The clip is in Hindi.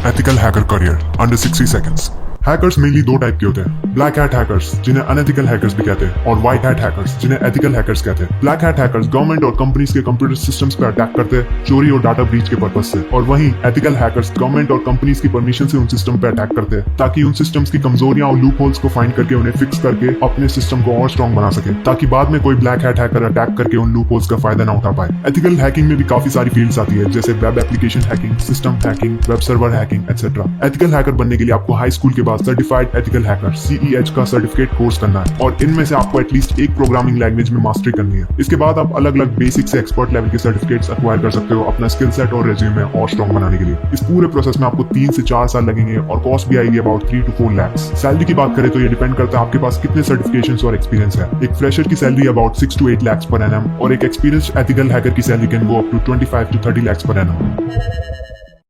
Ethical hacker career under 60 seconds. Hackers mainly दो टाइप के होते हैं, ब्लैक हैट हैकर्स जिन्हें अनएथिकल हैकर्स भी कहते हैं और व्हाइट हैट हैकर्स जिन्हें एथिकल हैकर्स कहते हैं। ब्लैक हैट हैकर्स गवर्नमेंट और कंपनीज के कंप्यूटर सिस्टम्स पर अटैक करते हैं चोरी और डाटा ब्रीच के पर्पज से, और वहीं एथिकल हैकर्स गवर्नमेंट और कंपनीज की परमिशन से उन सिस्टम पर अटैक करते हैं ताकि उन सिस्टम्स की कमजोरियां और लूप होल्स को फाइंड करके उन्हें फिक्स करके अपने सिस्टम को और स्ट्रॉन्ग बना सके, ताकि बाद में कोई ब्लैक हैट हैकर अटैक करके उन लूप होल्स का फायदा ना उठा पाए। एथिकल हैकिंग में भी काफी सारी फील्ड्स आती है, जैसे web application hacking, system hacking, web server hacking etcetera. Ethical hacker बनने के लिए आपको हाई स्कूल के बाद सर्टिफाइड एथिकल हैकर CEH का सर्टिफिकेट कोर्स करना है, और इनमें से आपको एटलीस्ट एक प्रोग्रामिंग लैंग्वेज में मास्टरी करनी है। इसके बाद आप अलग अलग बेसिक से एक्सपर्ट लेवल के सर्टिफिकेट्स एक्वायर कर सकते हो अपना स्किल सेट और रेज्यूमे और स्ट्रॉन्ग बनाने के लिए। इस पूरे प्रोसेस में आपको 3 से 4 साल लगेंगे और कॉस्ट भी आएगी अबाउट 3 to 4 lakhs। सैलरी की बात करें तो ये डिपेंड करता है आपके पास कितने सर्टिफिकेशंस और एक्सपीरियंस है। एक फ्रेशर की salary about 6 to 8 lakhs per annum और एक एक्सपीरियंस्ड एथिकल हैकर की salary can go up to 25 to 30 lakhs per annum।